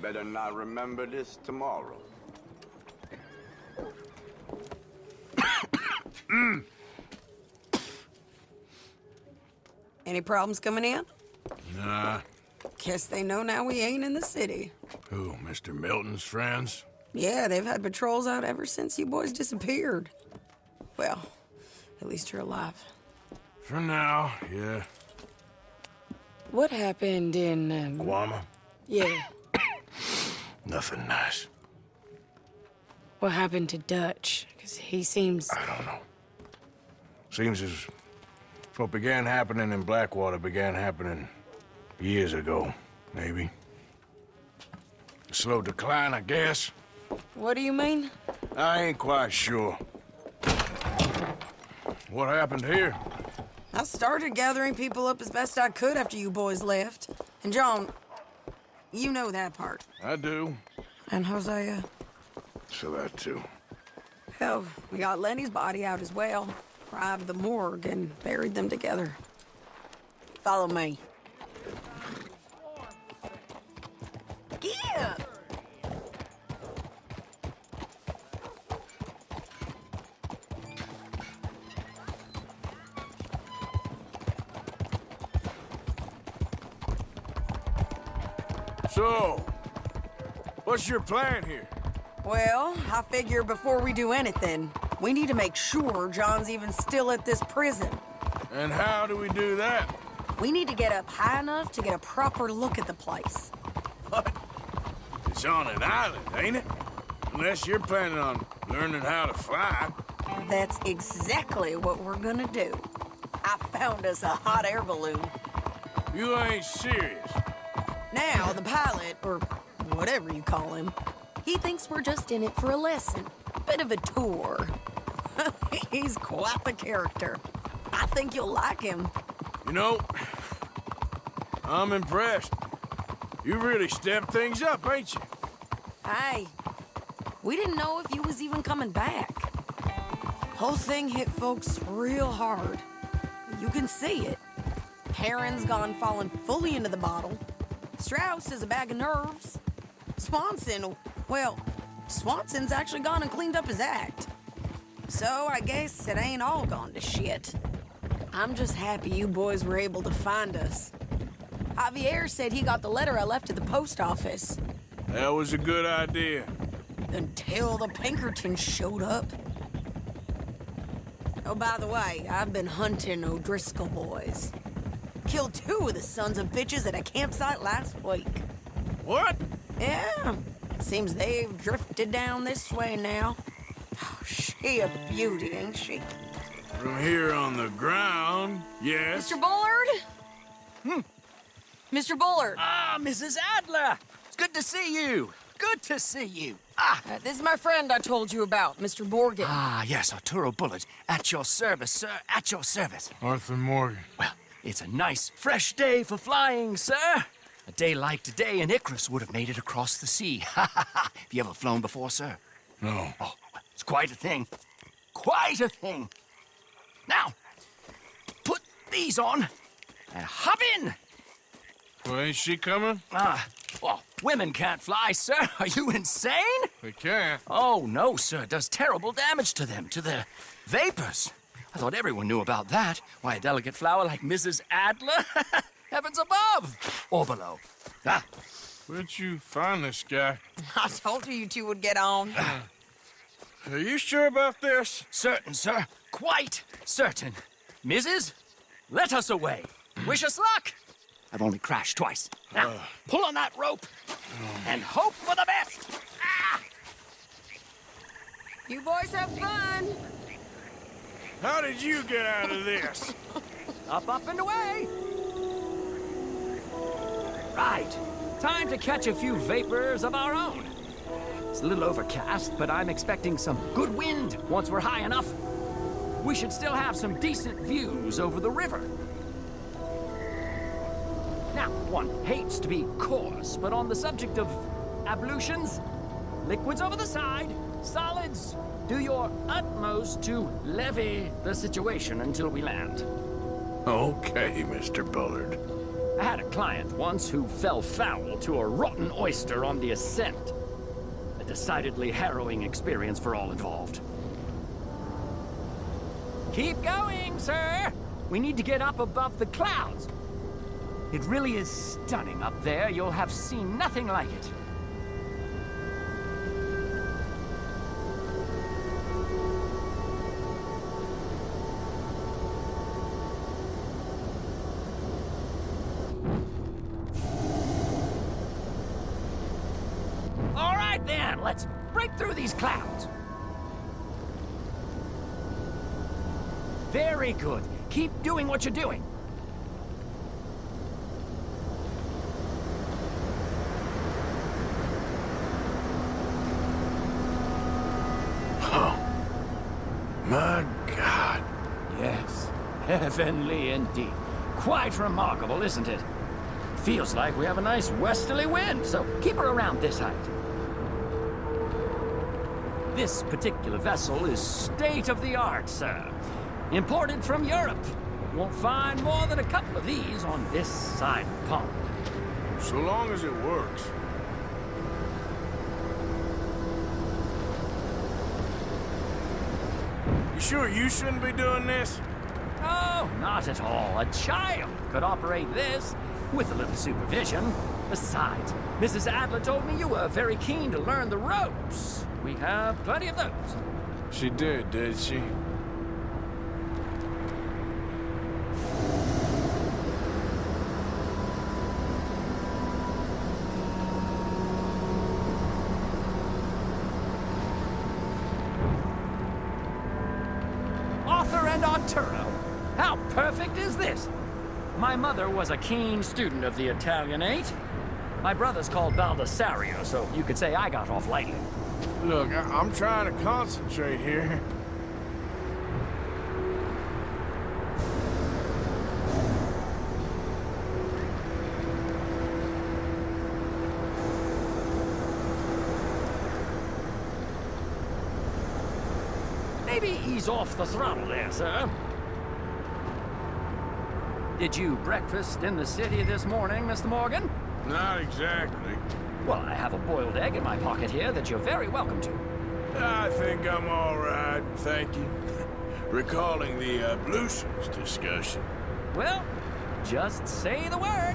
Better not remember this tomorrow. Any problems coming in? Nah. Guess they know now we ain't in the city. Who, Mr. Milton's friends? Yeah, they've had patrols out ever since you boys disappeared. Well, at least you're alive. For now, yeah. What happened in, Guama? Yeah. Nothing nice. What happened to Dutch? Because he seems... I don't know. Seems as what began happening in Blackwater began happening years ago, maybe. A slow decline, I guess. What do you mean? I ain't quite sure. What happened here? I started gathering people up as best I could after you boys left. And John, you know that part. I do. And Hosea? So that too. Hell, we got Lenny's body out as well. Arrived the morgue and buried them together. Follow me. Yeah! So, what's your plan here? Well, I figure before we do anything, we need to make sure John's even still at this prison. And how do we do that? We need to get up high enough to get a proper look at the place. What? It's on an island, ain't it? Unless you're planning on learning how to fly. That's exactly what we're gonna do. I found us a hot air balloon. You ain't serious. Now, the pilot, or whatever you call him, he thinks we're just in it for a lesson. Bit of a tour. He's quite the character. I think you'll like him. You know, I'm impressed. You really stepped things up, ain't you? Hey, we didn't know if you was even coming back. Whole thing hit folks real hard. You can see it. Heron's gone falling fully into the bottle. Strauss is a bag of nerves. Swanson, well, Swanson's actually gone and cleaned up his act. So I guess it ain't all gone to shit. I'm just happy you boys were able to find us. Javier said he got the letter I left at the post office. That was a good idea. Until the Pinkertons showed up. Oh, by the way, I've been hunting O'Driscoll boys. Killed 2 of the sons of bitches at a campsite last week. What? Yeah, seems they've drifted down this way now. Oh, she a beauty, ain't she? From here on the ground, yes. Mr. Bullard? Mr. Bullard. Ah, Mrs. Adler! It's good to see you. Good to see you. This is my friend I told you about, Mr. Morgan. Ah, yes, Arturo Bullard. At your service, sir. At your service. Arthur Morgan. Well, it's a nice, fresh day for flying, sir. A day like today, and Icarus would have made it across the sea. Have you ever flown before, sir? No. Oh, well, it's quite a thing. Quite a thing. Now, put these on and hop in. Well, ain't she coming? Well, women can't fly, sir. Are you insane? We can't. Oh, no, sir. It does terrible damage to them, to their vapors. I thought everyone knew about that. Why, a delicate flower like Mrs. Adler? Heavens above. Or below. Ah. Where'd you find this guy? I told you two would get on. Are you sure about this? Certain, sir. Quite certain. Mrs., let us away. Wish us luck. I've only crashed twice. Now, pull on that rope and hope for the best. Ah! You boys have fun. How did you get out of this? Up, and away. Right. Time to catch a few vapors of our own. It's a little overcast, but I'm expecting some good wind once we're high enough. We should still have some decent views over the river. Now, one hates to be coarse, but on the subject of ablutions, liquids over the side, solids, do your utmost to levy the situation until we land. Okay, Mr. Bullard. I had a client once who fell foul to a rotten oyster on the ascent. A decidedly harrowing experience for all involved. Keep going, sir! We need to get up above the clouds. It really is stunning up there. You'll have seen nothing like it. All right, then. Let's break through these clouds. Very good. Keep doing what you're doing. My God. Yes, heavenly indeed. Quite remarkable, isn't it? Feels like we have a nice westerly wind, so keep her around this height. This particular vessel is state-of-the-art, sir. Imported from Europe. You won't find more than a couple of these on this side of the pond. So long as it works. You sure you shouldn't be doing this? Oh, not at all. A child could operate this with a little supervision. Besides, Mrs. Adler told me you were very keen to learn the ropes. We have plenty of those. She did she? Arthur and Arturo. How perfect is this? My mother was a keen student of the Italianate. My brother's called Baldessario, so you could say I got off lightly. Look, I'm trying to concentrate here. Maybe ease off the throttle there, sir. Did you breakfast in the city this morning, Mr. Morgan? Not exactly. Well, I have a boiled egg in my pocket here that you're very welcome to. I think I'm all right, thank you. Recalling the ablutions discussion. Well, just say the word.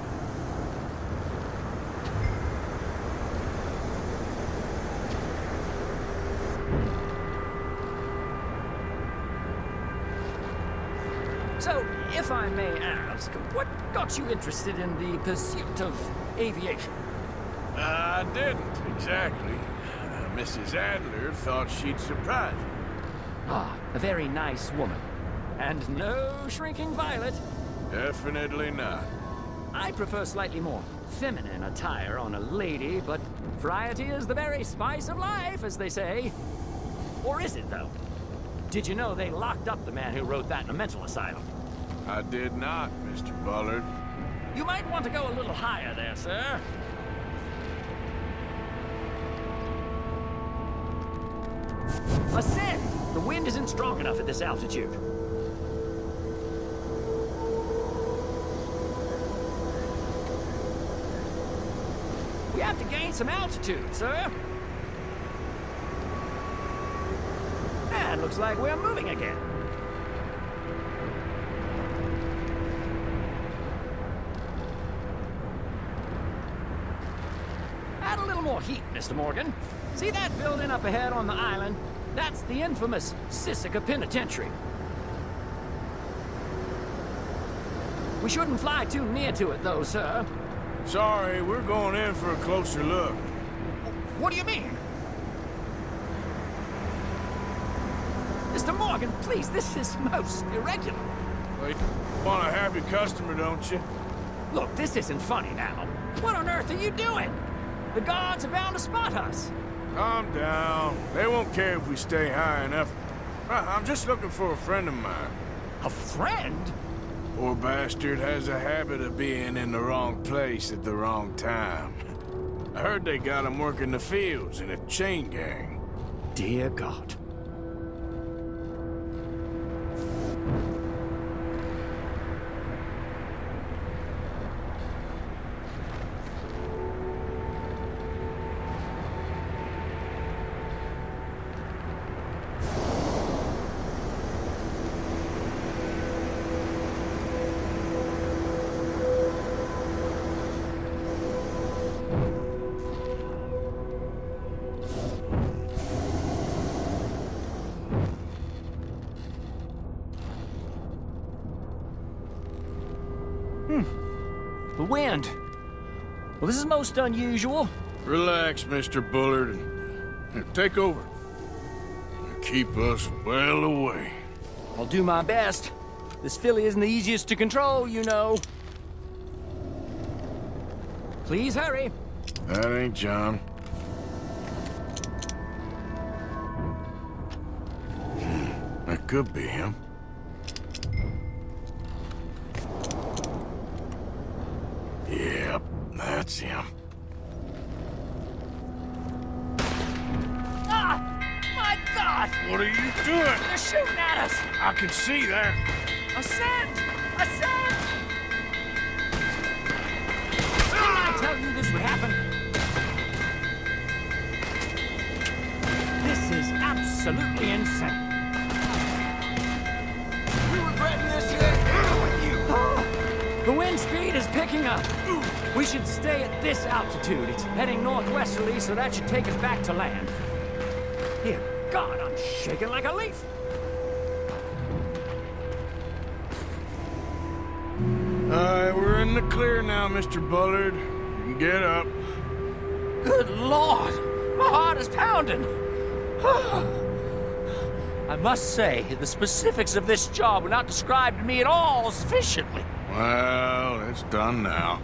So, if I may ask, what got you interested in the pursuit of aviation? I didn't, exactly. Mrs. Adler thought she'd surprise me. Ah, a very nice woman. And no shrinking violet. Definitely not. I prefer slightly more feminine attire on a lady, but variety is the very spice of life, as they say. Or is it, though? Did you know they locked up the man who wrote that in a mental asylum? I did not, Mr. Bullard. You might want to go a little higher there, sir. Ascend! The wind isn't strong enough at this altitude. We have to gain some altitude, sir. And looks like we're moving again. Add a little more heat, Mr. Morgan. See that building up ahead on the island? That's the infamous Sisika Penitentiary. We shouldn't fly too near to it, though, sir. Sorry, we're going in for a closer look. What do you mean? Mr. Morgan, please, this is most irregular. Well, you want a happy customer, don't you? Look, this isn't funny now. What on earth are you doing? The guards are bound to spot us. Calm down. They won't care if we stay high enough. I'm just looking for a friend of mine. A friend? Poor bastard has a habit of being in the wrong place at the wrong time. I heard they got him working the fields in a chain gang. Dear God. wind. Well, this is most unusual. Relax, Mr. Bullard, and take over. Keep us well away. I'll do my best. This filly isn't the easiest to control, you know. Please hurry. That ain't John. That could be him. Yep, that's him. Ah! My God! What are you doing? They're shooting at us! I can see that. A scent! A scent! Didn't I tell you this would happen? This is absolutely insane. You regretting this yet? Hell with you! The wind speed is picking up. We should stay at this altitude. It's heading northwesterly, so that should take us back to land. Dear God, I'm shaking like a leaf. We're in the clear now, Mr. Bullard. You can get up. Good Lord! My heart is pounding. I must say, the specifics of this job were not described to me at all sufficiently. Well, it's done now.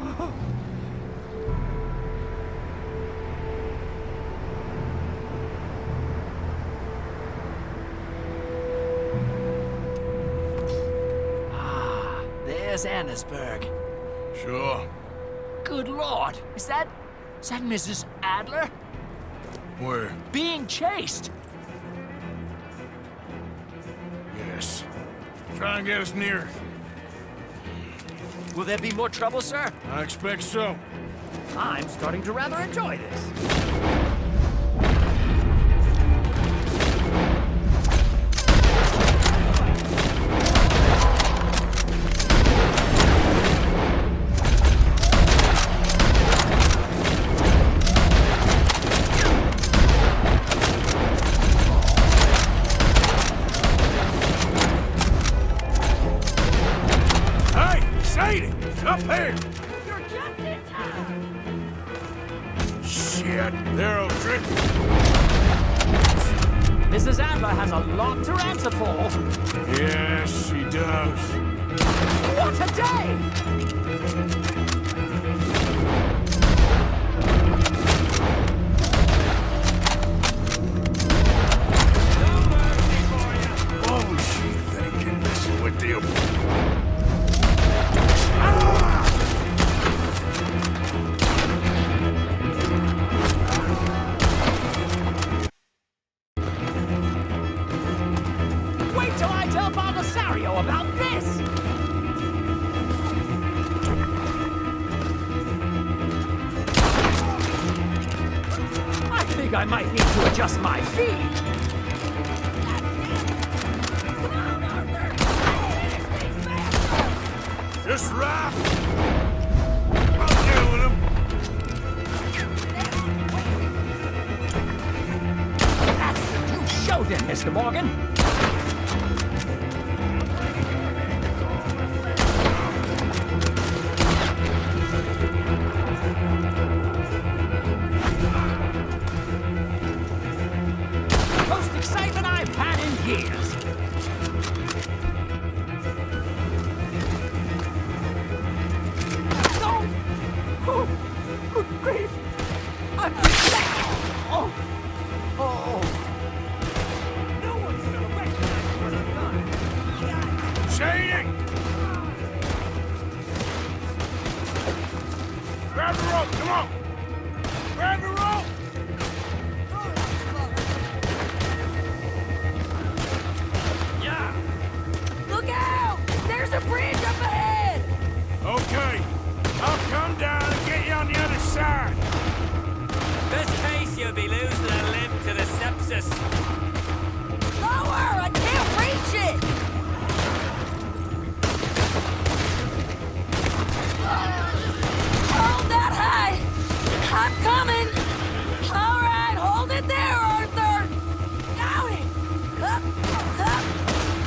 There's Annesburg. Sure. Good Lord! Is that Mrs. Adler? Where? Being chased! Yes. Try and get us near. Will there be more trouble, sir? I expect so. I'm starting to rather enjoy this. Up here! You're just in time! Shit, they're all tricky. Mrs. Adler has a lot to answer for. Yes, she does. What a day! What was she thinking, messing with them? Wait till I tell Baldessario about this! I think I might need to adjust my feet. Just right. I'll deal with him. That's what you show them, Mr. Morgan. Most excitement I've had in years. Oh, good grief! I'm oh, oh. No one's gonna recognize what I've done. Shading! Grab the rope, come on! Grab the rope! Yeah. Look out! There's a bridge up ahead! Okay, I'll come down and get you on the other side. Best case, you'll be losing a limb to the sepsis. Lower! I can't reach it! Hold that high! I'm coming! All right, hold it there, Arthur! Got it! Up, up!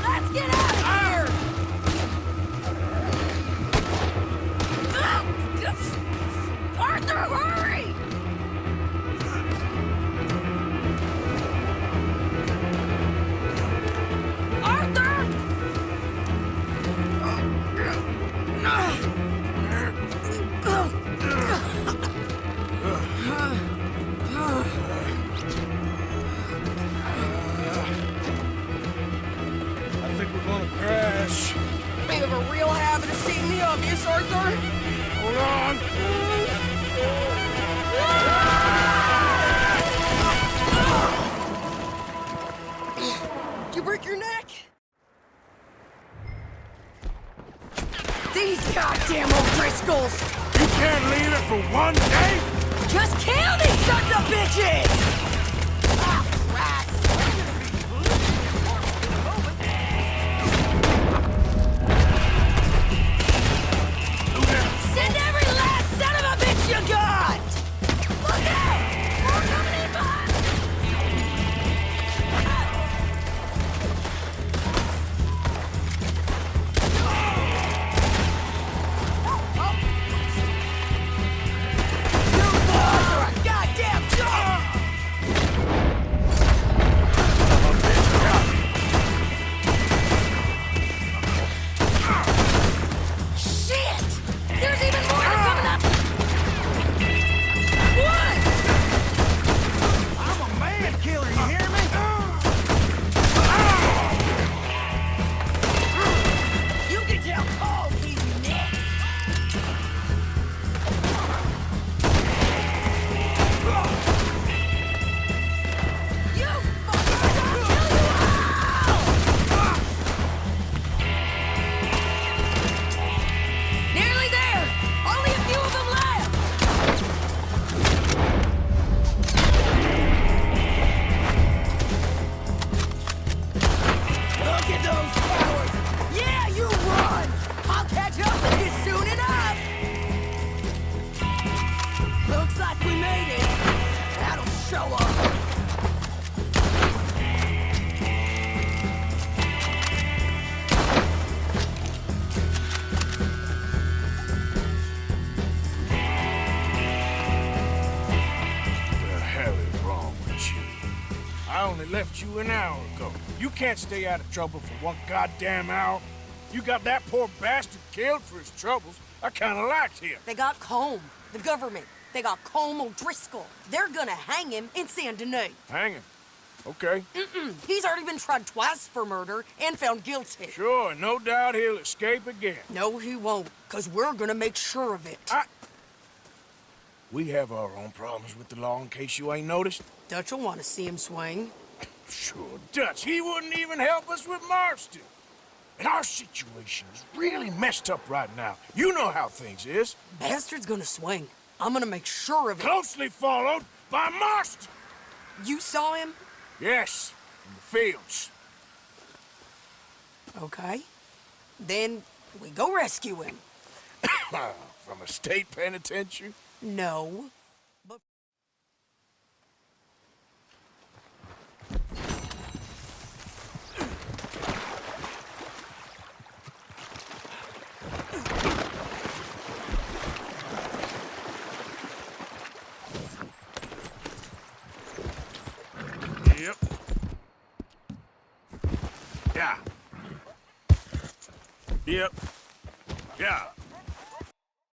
Let's get out of here! rascals! You can't leave it for one day? Just kill these sons of bitches! Send every last son of a bitch you got! Look out! More coming in behind! You boys are a goddamn joke! Shit! There's even more coming up! What? I'm a man killer, you hear me? You can tell Paul he's next! You fuckers! I'll kill you all! Nearly there! Only a few of them left! Look at those cowards! Yeah, you run! I'll catch up with you soon enough! Looks like we made it. That'll show up. The hell is wrong with you? I only left you an hour ago. You can't stay out of trouble for one goddamn hour. You got that poor bastard killed for his troubles. I kinda liked him. They got Combe, the government. They got Combe O'Driscoll. They're gonna hang him in Saint Denis. Hang him. Okay. He's already been tried twice for murder and found guilty. Sure, and no doubt he'll escape again. No, he won't, because we're gonna make sure of it. We have our own problems with the law in case you ain't noticed. Dutch will want to see him swing. Sure, Dutch, he wouldn't even help us with Marston. And our situation is really messed up right now. You know how things is. Bastard's gonna swing. I'm gonna make sure of it. Closely followed by Marston. You saw him? Yes, in the fields. Okay. Then we go rescue him. From a state penitentiary? No. But... Yep. Yeah. Yep. Yeah.